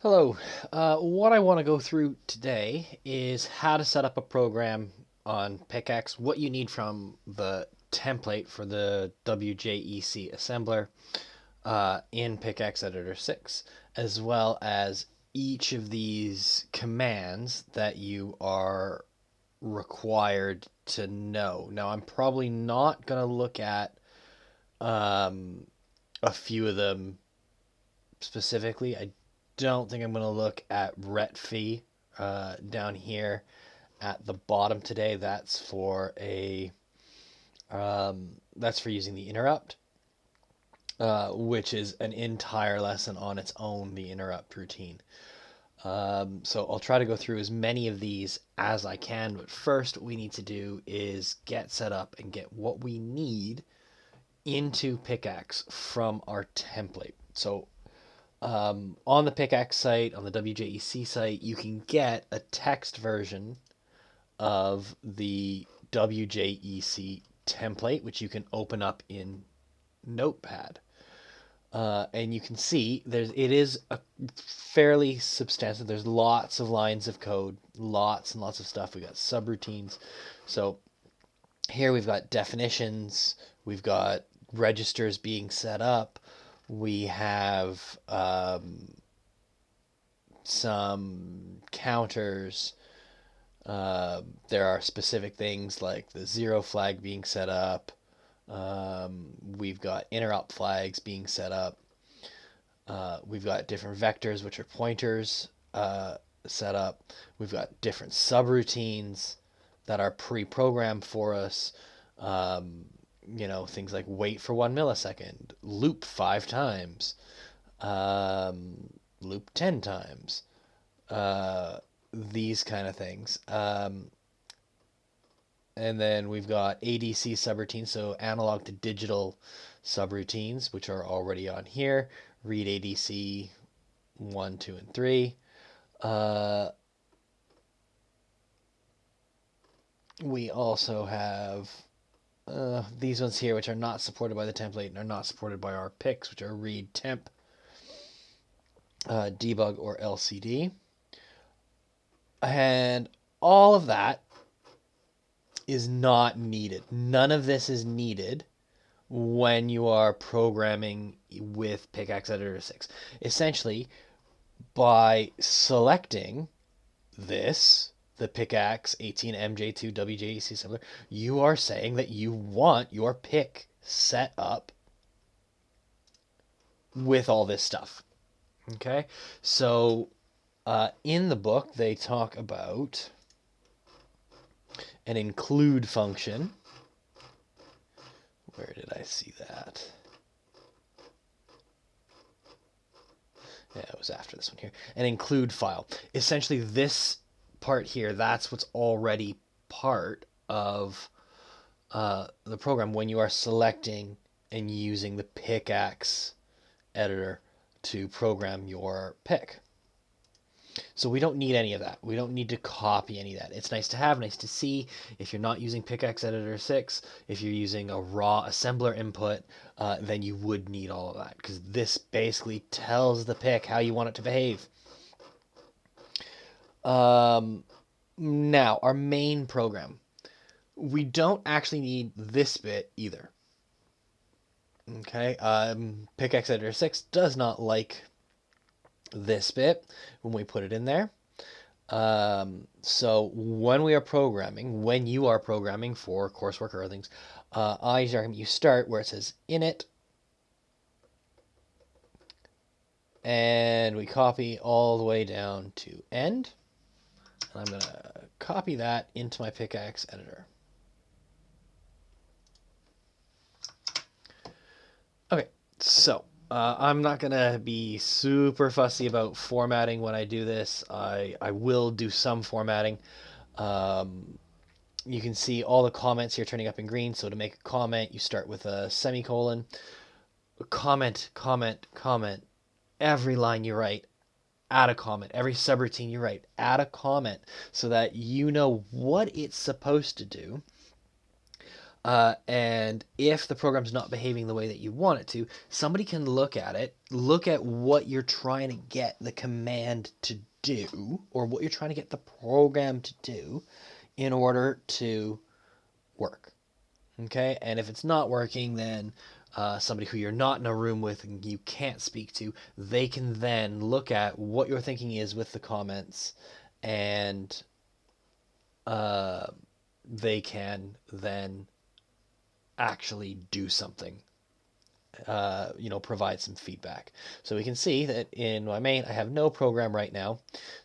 Hello. What I want to go through today is how to set up a program on Pickaxe, what you need from the template for the WJEC assembler in Pickaxe Editor 6, as well as each of these commands that you are required to know. Now, I'm probably not going to look at um, a few of them specifically. I don't think I'm going to look at retfee down here at the bottom today. That's for using the interrupt, which is an entire lesson on its own, the interrupt routine. So I'll try to go through as many of these as I can, but first what we need to do is get set up and get what we need into Pickaxe from our template. So on the Pickaxe site, on the WJEC site, you can get a text version of the WJEC template, which you can open up in Notepad. And you can see it is a fairly substantive. There's lots of lines of code, lots and lots of stuff. We got subroutines. So here we've got definitions, we've got registers being set up, we have some counters. There are specific things like the zero flag being set up. We've got interrupt flags being set up. We've got different vectors, which are pointers, set up. We've got different subroutines that are pre-programmed for us. Things like wait for 1 millisecond, loop 5 times, loop 10 times, these kind of things. And then we've got ADC subroutines, so analog to digital subroutines, which are already on here. Read ADC 1, 2, and 3. We also have these ones here, which are not supported by the template and are not supported by our picks, which are read temp, debug, or LCD. And all of that is not needed. None of this is needed when you are programming with Pickaxe Editor 6. Essentially, by selecting this, the Pickaxe 18MJ2 WJEC assembler, you are saying that you want your pick set up with all this stuff. Okay, so in the book they talk about an include function. Where did I see that? Yeah, it was after this one here. An include file. Essentially, this part here, that's what's already part of the program when you are selecting and using the Pickaxe editor to program your pick. So we don't need any of that. We don't need to copy any of that. It's nice to have, nice to see. If you're not using Pickaxe Editor 6, if you're using a raw assembler input, then you would need all of that, because this basically tells the pick how you want it to behave. Now, our main program. We don't actually need this bit either. Okay, Pickaxe Editor 6 does not like this bit when we put it in there. So when you are programming for coursework or other things, I recommend you start where it says Init, and we copy all the way down to end. And I'm going to copy that into my Pickaxe editor. Okay, so I'm not going to be super fussy about formatting when I do this. I will do some formatting. You can see all the comments here turning up in green. So to make a comment, you start with a semicolon. Comment, comment, comment. Every line you write, add a comment. Every subroutine you write, add a comment so that you know what it's supposed to do. And if the program's not behaving the way that you want it to, somebody can look at it, look at what you're trying to get the command to do, or what you're trying to get the program to do in order to work. Okay, and if it's not working, then somebody who you're not in a room with and you can't speak to, they can then look at what your thinking is with the comments, and uh, they can then actually do something, provide some feedback. So we can see that in my main, I have no program right now.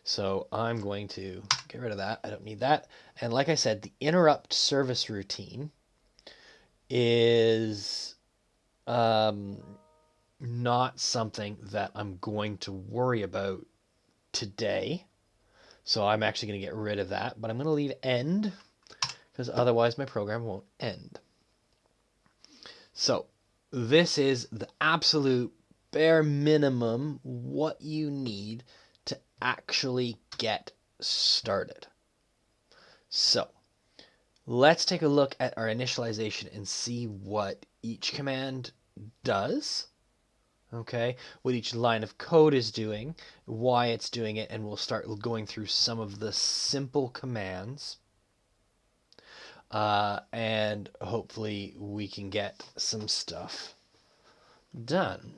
So I'm going to get rid of that. I don't need that. And like I said, the interrupt service routine is not something that I'm going to worry about today. So I'm actually going to get rid of that, but I'm going to leave end because otherwise my program won't end. So this is the absolute bare minimum what you need to actually get started. So let's take a look at our initialization and see what each command does. Okay, what each line of code is doing, why it's doing it, and we'll start going through some of the simple commands. And hopefully we can get some stuff done.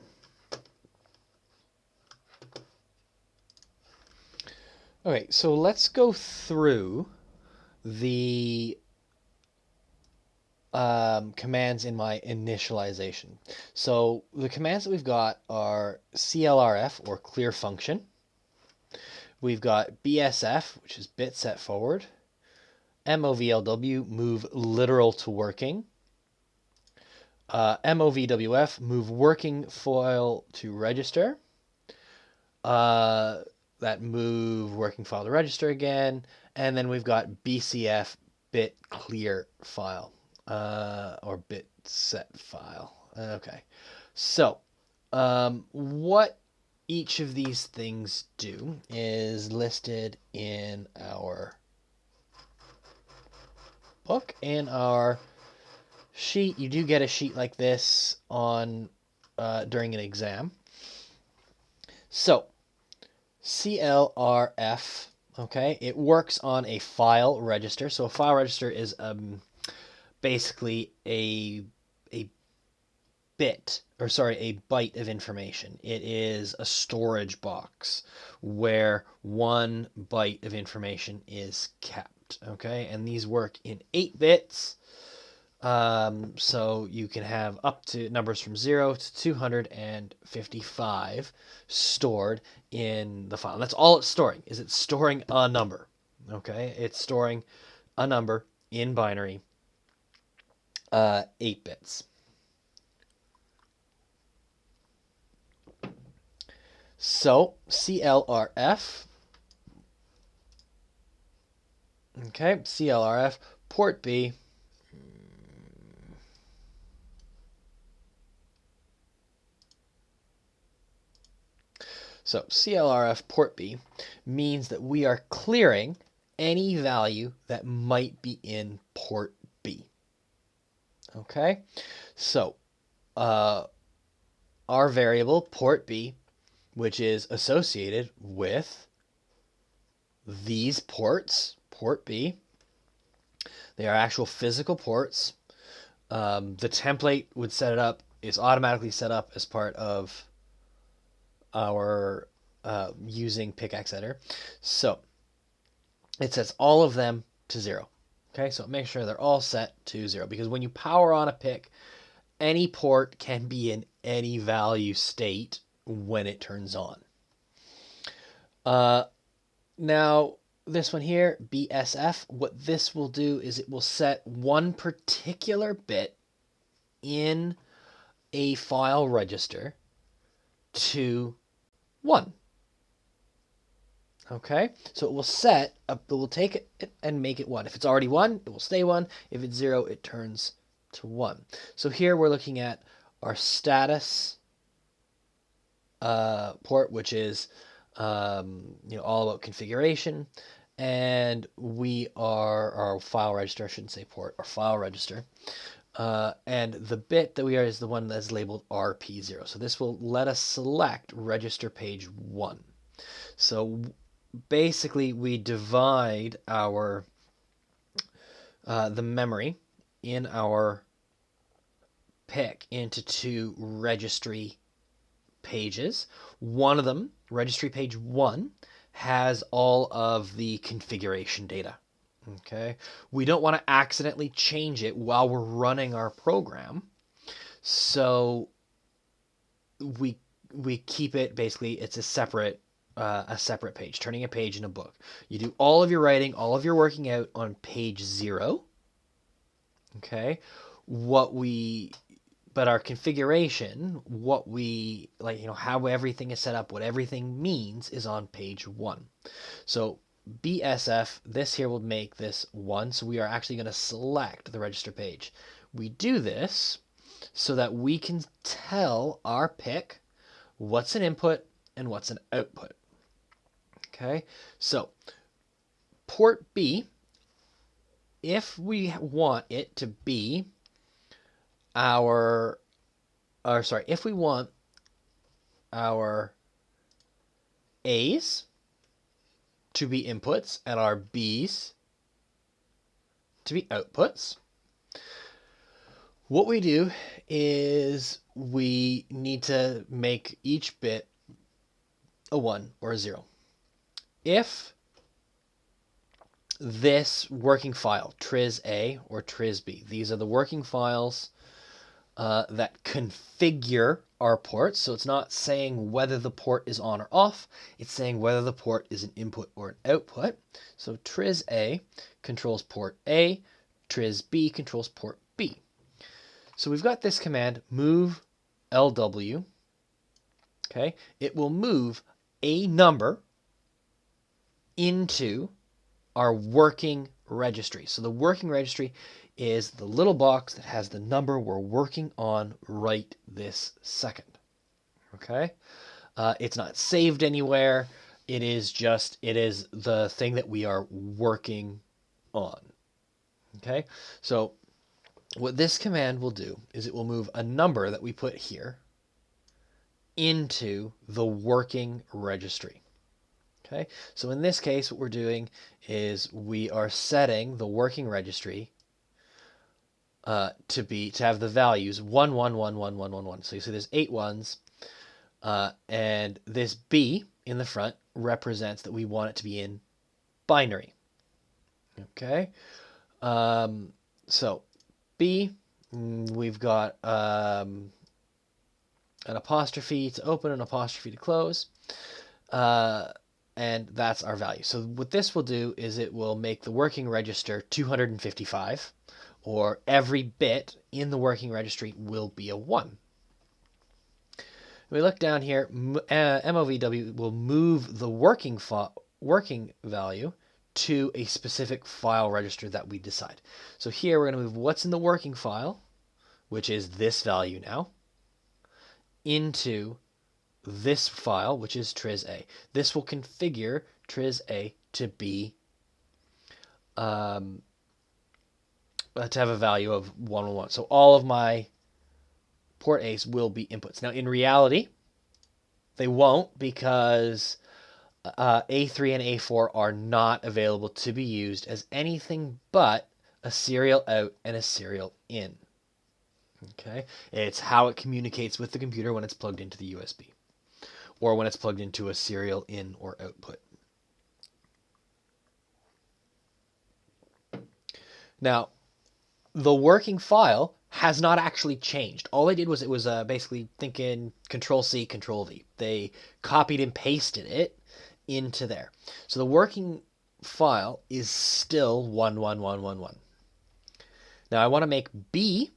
Okay, so let's go through the commands in my initialization. So the commands that we've got are CLRF, or clear function. We've got BSF, which is bit set forward. MOVLW, move literal to working. MOVWF, move working file to register. That move working file to register again. And then we've got BCF, bit clear file, or bit set file. Okay. So, what each of these things do is listed in our book. In our sheet, you do get a sheet like this on during an exam. So CLRF, okay, it works on a file register. So a file register is basically a byte of information. It is a storage box where 1 byte of information is kept. Okay, and these work in 8 bits. So you can have up to numbers from 0 to 255 stored in the file. That's all it's storing, is it's storing a number. Okay, it's storing a number in binary, 8 bits. So CLRF, okay, CLRF, port B, so CLRF port B means that we are clearing any value that might be in port B. Okay, so our variable port B, which is associated with these ports, port B, they are actual physical ports. The template would set it up, it's automatically set up as part of our using pickaxe editor. So it sets all of them to 0. Okay, so make sure they're all set to 0, because when you power on a pick, any port can be in any value state when it turns on. Now, this one here, BSF, what this will do is it will set one particular bit in a file register to 1. Okay, so it will take it and make it 1. If it's already 1, it will stay 1. If it's 0, it turns to 1. So here we're looking at our status port, which is all about configuration, and we are our file register, I shouldn't say port, our file register. And the bit that we are is the one that's labeled RP0. So this will let us select register page 1. So basically we divide our the memory in our PIC into two registry pages. One of them, registry page 1, has all of the configuration data. Okay, we don't want to accidentally change it while we're running our program, so we keep it, basically it's a separate page, turning a page in a book. You do all of your writing, all of your working out on page 0. Okay, what we but our configuration, what we like, how everything is set up, what everything means, is on page 1. So BSF, this here will make this 1, so we are actually going to select the register page. We do this so that we can tell our PIC what's an input and what's an output. Okay, so port B, if we want it to be if we want our A's to be inputs and our B's to be outputs, what we do is we need to make each bit a 1 or a 0. If this working file, tris A or tris B, these are the working files that configure our ports. So it's not saying whether the port is on or off, it's saying whether the port is an input or an output. So tris A controls port A, tris B controls port B. So we've got this command, move LW. Okay, it will move a number into our working registry. So the working registry is the little box that has the number we're working on right this second. Okay, it's not saved anywhere. It is the thing that we are working on. Okay, so what this command will do is it will move a number that we put here into the working registry. Okay, so in this case, what we're doing is we are setting the working registry to have the values 1 1 1 1 1 1 1. So you see there's 8 ones, and this B in the front represents that we want it to be in binary. Okay, so B, we've got an apostrophe to open, an apostrophe to close, and that's our value. So what this will do is it will make the working register 255, or every bit in the working registry will be a 1. We look down here, MOVW will move the working value to a specific file register that we decide. So here we're going to move what's in the working file, which is this value now, into this file, which is tris A. This will configure tris A to be to have a value of 1 1 1. So all of my port A's will be inputs. Now in reality, they won't, because A3 and A4 are not available to be used as anything but a serial out and a serial in. Okay, it's how it communicates with the computer when it's plugged into the USB, or when it's plugged into a serial in or output. Now, the working file has not actually changed. All they did was it was basically thinking Control-C, Control-V. They copied and pasted it into there. So the working file is still 1 1 1 1 1. Now I want to make B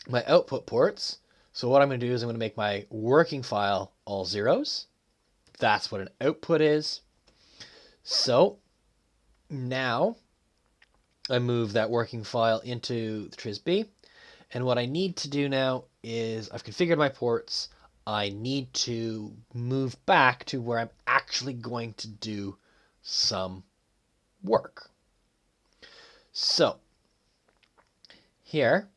my output ports. So what I'm going to do is I'm going to make my working file all zeros. That's what an output is. So now I move that working file into the tris B. And what I need to do now is I've configured my ports. I need to move back to where I'm actually going to do some work. So here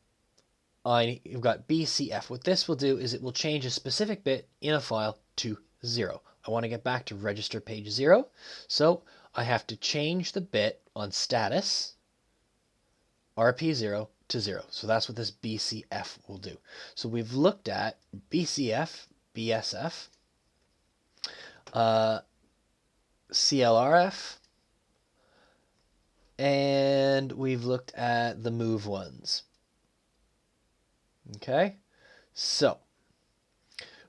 I've got BCF. What this will do is it will change a specific bit in a file to 0. I want to get back to register page 0, so I have to change the bit on status RP0 to 0. So that's what this BCF will do. So we've looked at BCF, BSF, CLRF, and we've looked at the move ones. Okay, so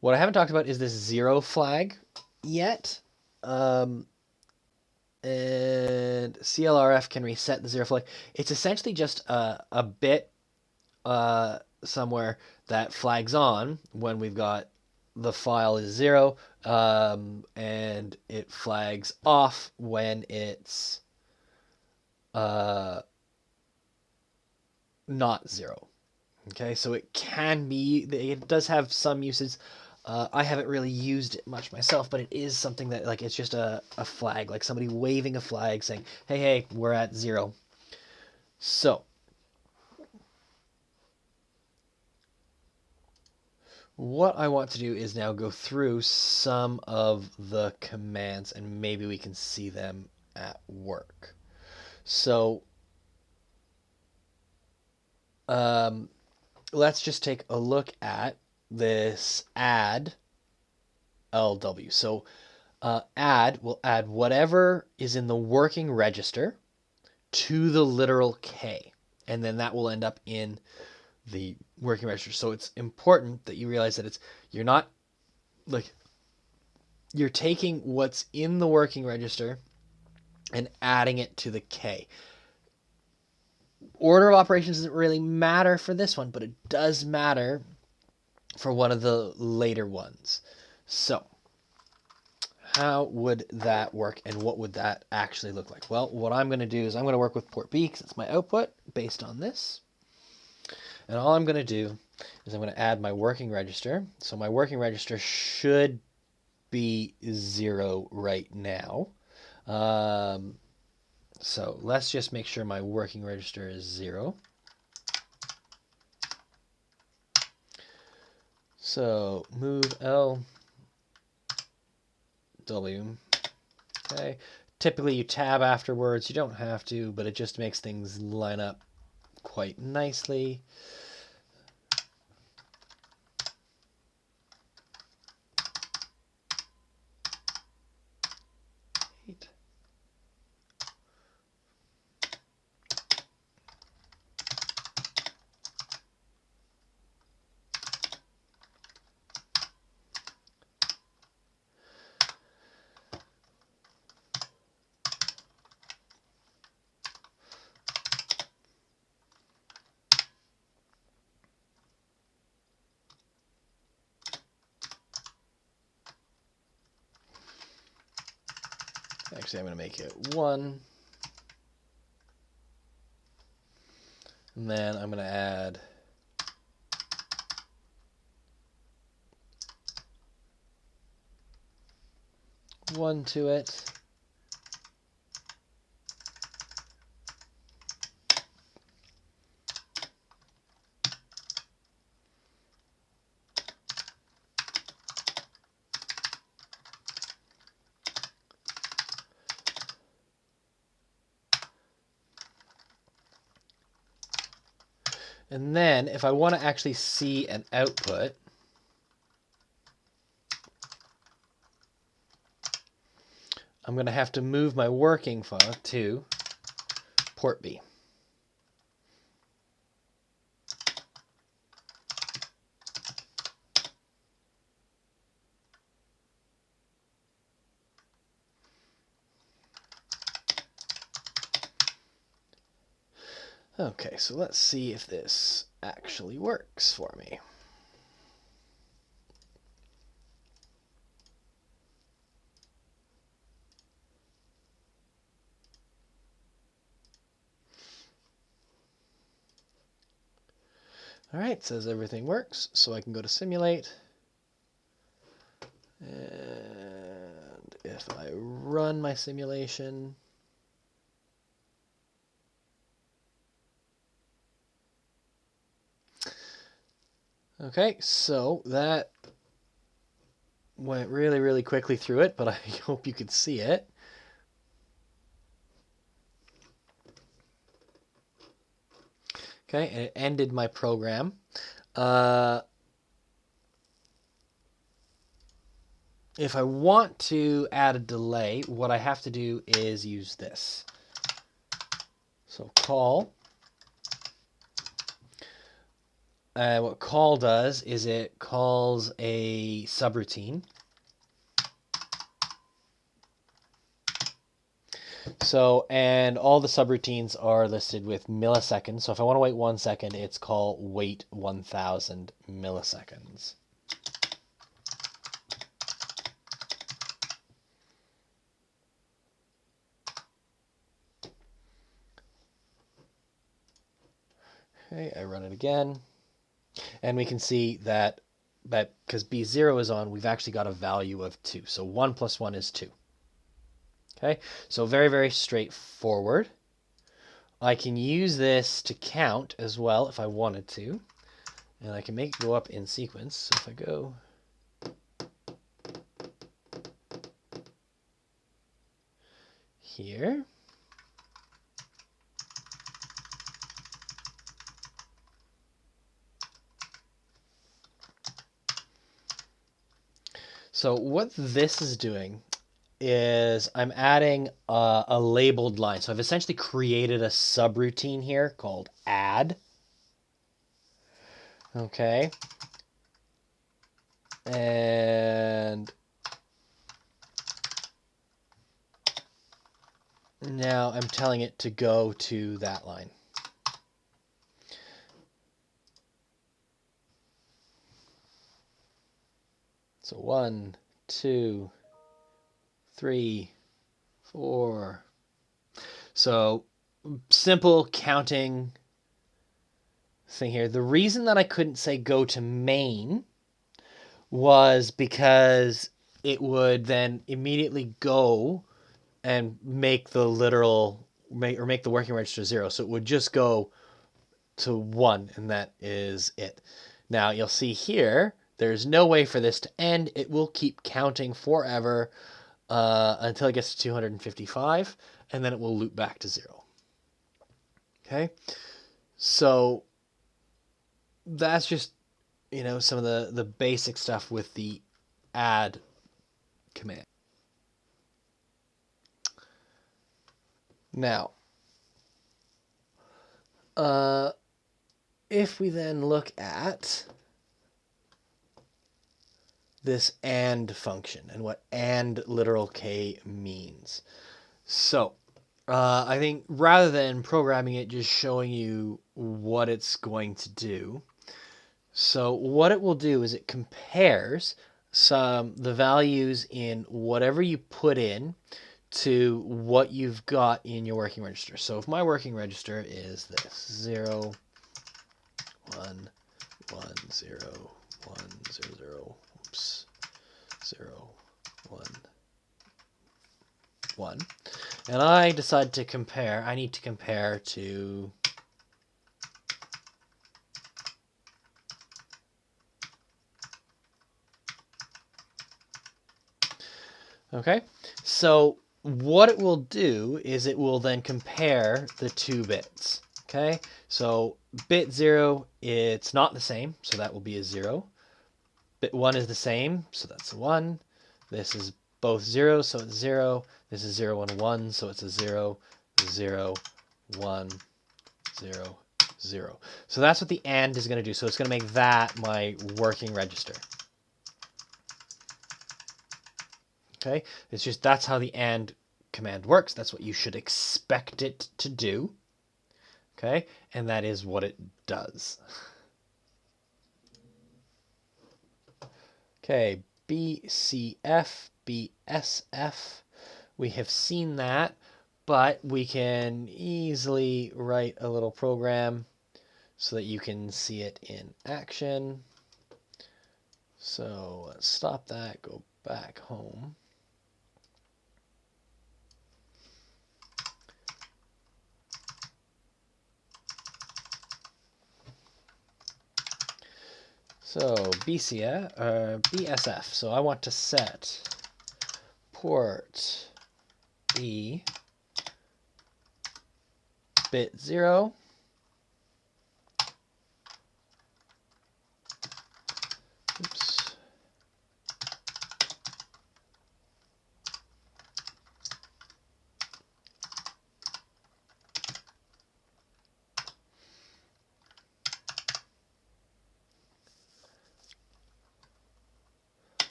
what I haven't talked about is this 0 flag yet. And CLRF can reset the 0 flag. It's essentially just a bit somewhere that flags on when we've got the file is 0, and it flags off when it's not 0. Okay, so it does have some uses. I haven't really used it much myself, but it is something that, like, it's just a flag, like somebody waving a flag saying, hey, we're at 0. So what I want to do is now go through some of the commands, and maybe we can see them at work. So let's just take a look at this add LW. So add will add whatever is in the working register to the literal K, and then that will end up in the working register. So it's important that you realize that you're not, like, you're taking what's in the working register and adding it to the K. Order of operations doesn't really matter for this one, but it does matter for one of the later ones. So how would that work, and what would that actually look like? Well, what I'm going to do is I'm going to work with port B because it's my output based on this. And all I'm going to do is I'm going to add my working register. So my working register should be 0 right now. So let's just make sure my working register is 0. So move L W. Okay. Typically you tab afterwards. You don't have to, but it just makes things line up quite nicely. Actually, I'm going to make it 1. And then I'm going to add one to it. And then if I want to actually see an output, I'm going to have to move my working file to port B. Okay, so let's see if this actually works for me. All right, it says everything works, so I can go to simulate. And if I run my simulation, Okay, so that went really, really quickly through it, but I hope you could see it. Okay, and it ended my program. If I want to add a delay, what I have to do is use this. So call. What call does is it calls a subroutine. So, and all the subroutines are listed with milliseconds. So if I want to wait 1 second, it's called wait 1000 milliseconds. Okay, I run it again. And we can see that because B0 is on, we've actually got a value of 2. So 1 plus 1 is 2. Okay, so very, very straightforward. I can use this to count as well if I wanted to. And I can make it go up in sequence. So if I go here, so what this is doing is I'm adding a labeled line. So I've essentially created a subroutine here called add. Okay. And now I'm telling it to go to that line. So 1, 2, 3, 4. So simple counting thing here. The reason that I couldn't say go to main was because it would then immediately go and make the literal make the working register 0. So it would just go to 1, and that is it. Now you'll see here, there's no way for this to end. It will keep counting forever until it gets to 255, and then it will loop back to 0. Okay, so that's just some of the basic stuff with the add command. Now, if we then look at this AND function and what AND literal K means. So, I think rather than programming it, just showing you what it's going to do. So what it will do is it compares the values in whatever you put in to what you've got in your working register. So if my working register is this 0, 1, 1, 0, 1, 0, 0, oops, 0, 1, 1, and I decide to compare, I need to compare to okay, so what it will do is it will then compare the 2 bits. Okay, so bit 0, it's not the same, so that will be a 0. Bit 1 is the same, so that's a 1. This is both 0, so it's 0. This is 0, 1, 1, so it's a 0, 0, 1, 0, 0. So that's what the AND is going to do. So it's going to make that my working register. Okay, it's just that's how the AND command works. That's what you should expect it to do. Okay, and that is what it does. Okay, BCF, BSF. We have seen that, but we can easily write a little program so that you can see it in action. So let's stop that, go back home. So BSF. So I want to set port B bit 0. Oops.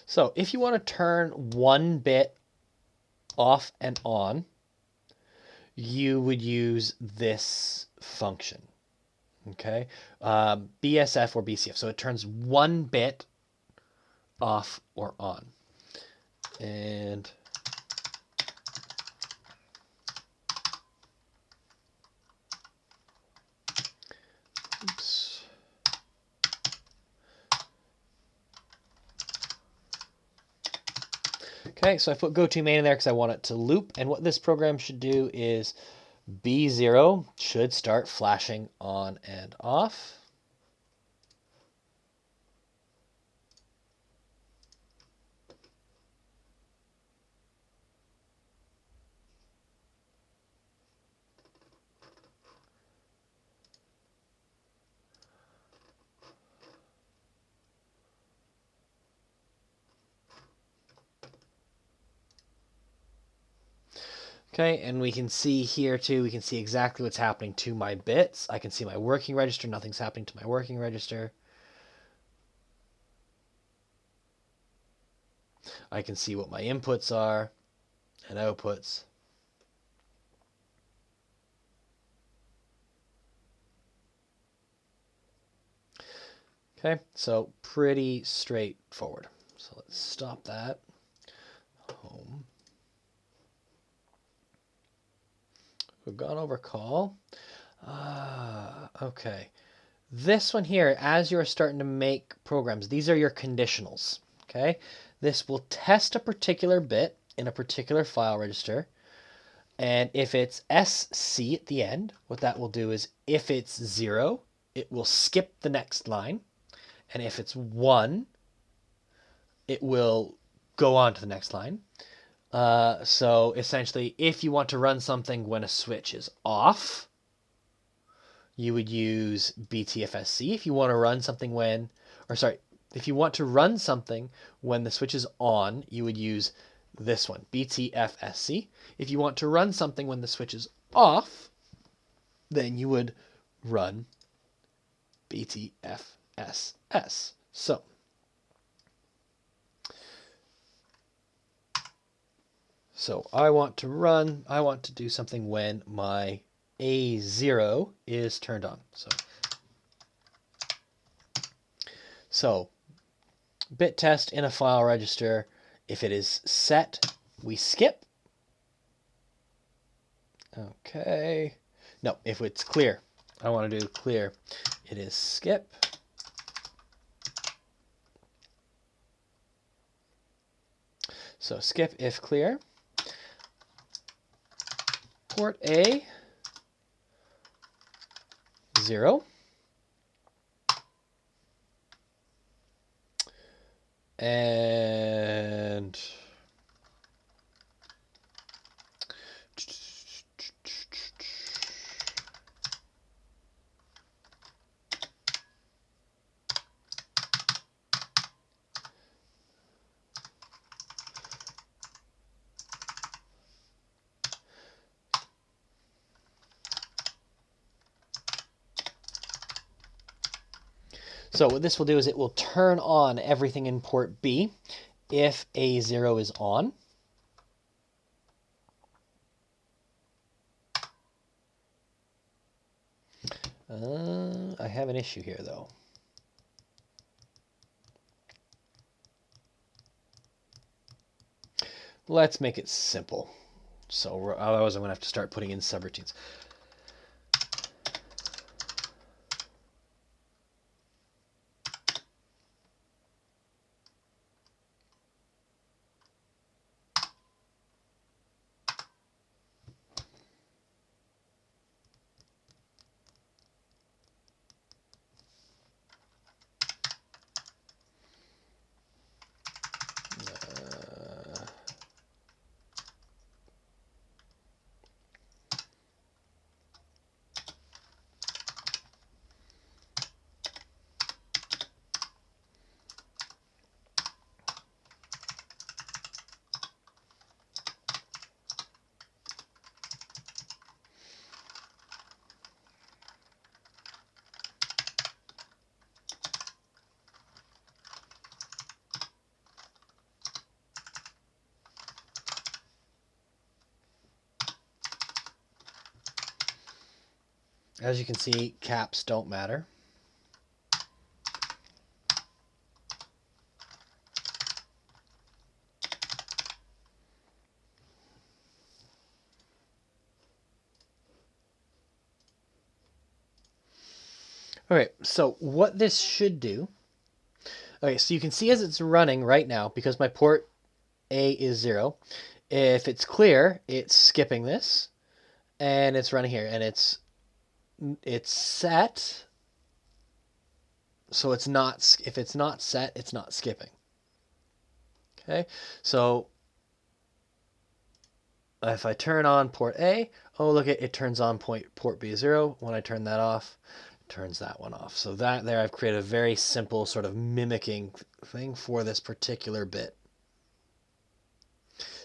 So if you want to turn one bit off and on, you would use this function. Okay, BSF or BCF. So it turns one bit off or on. And oops. Okay, so I put GoToMain in there because I want it to loop. And what this program should do is B0 should start flashing on and off. Okay, and we can see here too, we can see exactly what's happening to my bits. I can see my working register, nothing's happening to my working register. I can see what my inputs are and outputs. Okay, so pretty straightforward. So let's stop that. Home. We've gone over call. Okay. This one here, as you're starting to make programs, these are your conditionals. Okay, this will test a particular bit in a particular file register. And if it's SC at the end, what that will do is if it's 0, it will skip the next line. And if it's 1, it will go on to the next line. So essentially, if you want to run something when a switch is off, you would use BTFSC. If you want to run something if you want to run something when the switch is on, you would use this one, BTFSC. If you want to run something when the switch is off, then you would run BTFSS. So I want to do something when my A0 is turned on. So bit test in a file register. If it is set, we skip. Okay. No, if it's clear, I want to do clear. It is skip. So skip if clear. Port A 0. And so what this will do is it will turn on everything in port B if A0 is on. I have an issue here though. Let's make it simple. So otherwise I'm going to have to start putting in subroutines. As you can see, caps don't matter. Okay, so what this should do, okay, so you can see as it's running right now, because my port A is 0, if it's clear, it's skipping this, and it's running here, and it's set, so it's not, if it's not set, it's not skipping. Okay, so if I turn on port A, oh look, it turns on port B0. When I turn that off, it turns that one off. So that there, I've created a very simple sort of mimicking thing for this particular bit.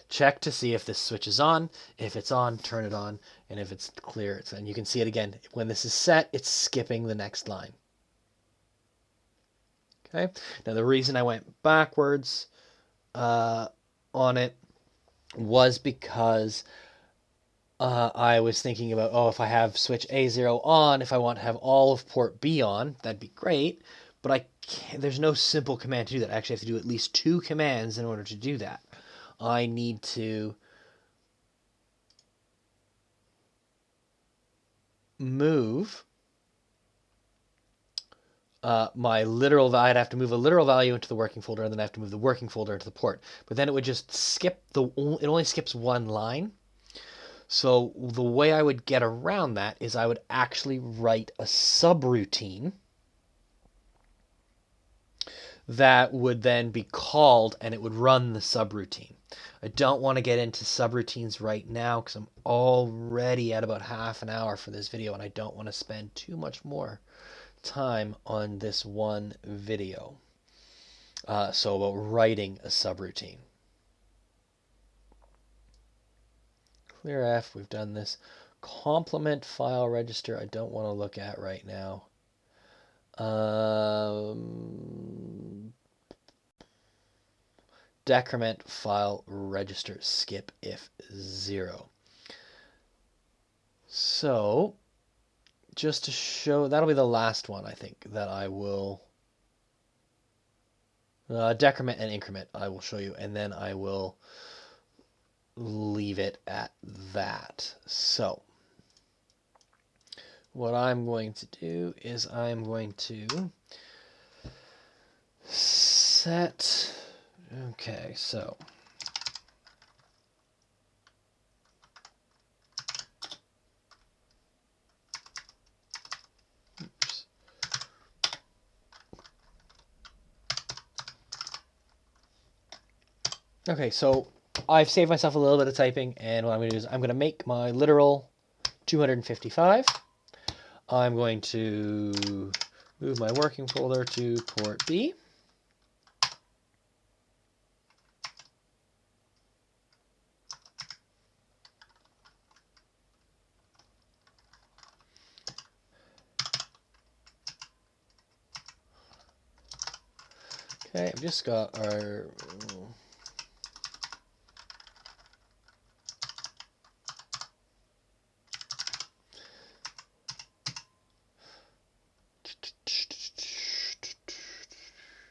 Check to see if this switch is on. If it's on, turn it on, and if it's clear, and you can see it again. When this is set, it's skipping the next line. Okay. Now the reason I went backwards on it was because I was thinking about, oh, if I have switch A0 on, if I want to have all of port B on, that'd be great. But I can't, there's no simple command to do that. I actually have to do at least 2 commands in order to do that. I need to move my literal value. I'd have to move a literal value into the working folder, and then I have to move the working folder into the port. But then it would just skip it only skips one line. So the way I would get around that is I would actually write a subroutine that would then be called, and it would run the subroutine. I don't want to get into subroutines right now because I'm already at about half an hour for this video, and I don't want to spend too much more time on this one video. So about writing a subroutine. CLRF, we've done this. Complement file register, I don't want to look at right now. Decrement file register skip if 0. So just to show, that'll be the last one I think that I will decrement and increment I will show you, and then I will leave it at that. So what I'm going to do is I'm going to set, okay, so oops. Okay, so I've saved myself a little bit of typing, and what I'm going to do is I'm going to make my literal 255. I'm going to move my working folder to port B. Okay, I've just got our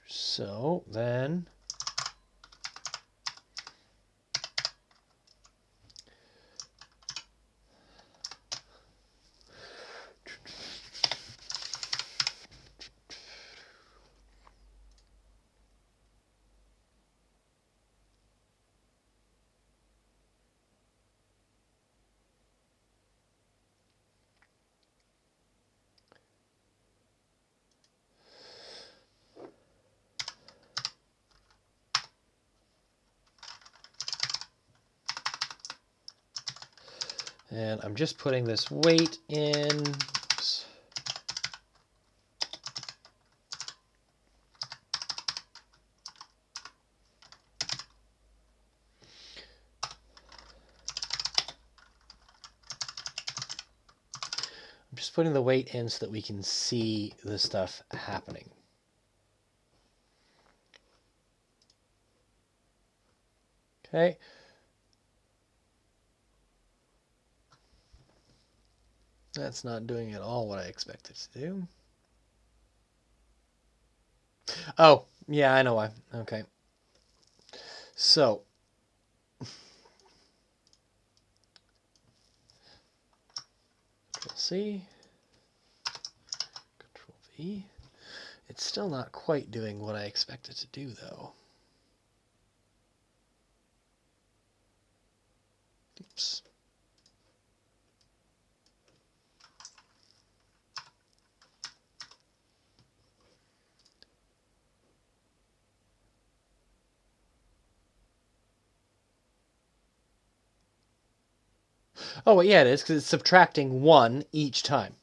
so then and I'm just putting this wait in. Oops. I'm just putting the wait in so that we can see the stuff happening. Okay. That's not doing at all what I expected to do. Oh, yeah, I know why. Okay. So, Control-C, Control-V. It's still not quite doing what I expected to do, though. Oops. Oh, well, yeah, it is, because it's subtracting 1 each time.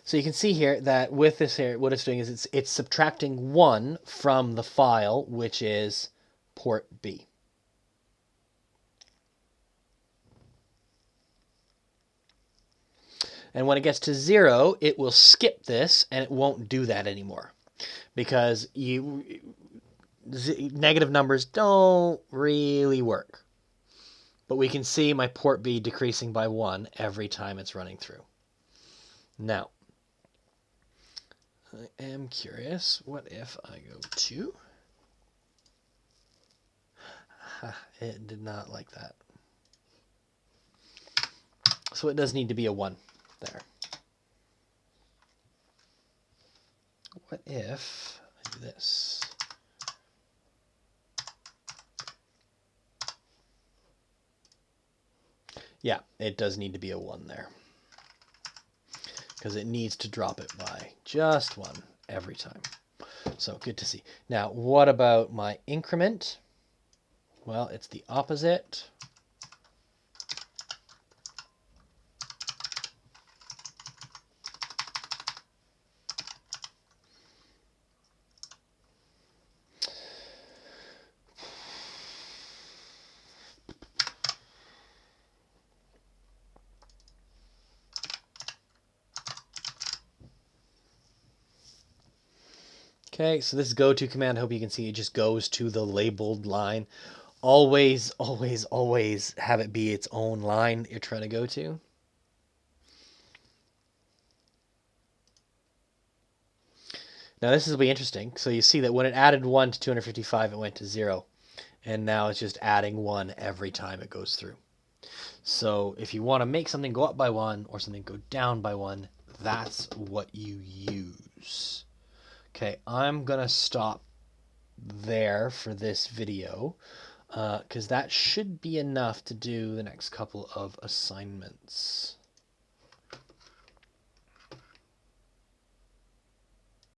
So you can see here that with this here, what it's doing is it's subtracting 1 from the file, which is port B. And when it gets to 0, it will skip this, and it won't do that anymore. Because negative numbers don't really work. But we can see my port B decreasing by 1 every time it's running through. Now, I am curious, what if I go to... It did not like that. So it does need to be a 1 there. What if I do this? Yeah, it does need to be a 1 there. Because it needs to drop it by just 1 every time. So good to see. Now, what about my increment? Well, it's the opposite. Okay, so this go to command, I hope you can see it just goes to the labeled line. Always, always, always have it be its own line that you're trying to go to. Now this will be interesting. So you see that when it added 1 to 255, it went to 0. And now it's just adding 1 every time it goes through. So if you want to make something go up by 1 or something go down by 1, that's what you use. Okay, I'm going to stop there for this video because that should be enough to do the next couple of assignments.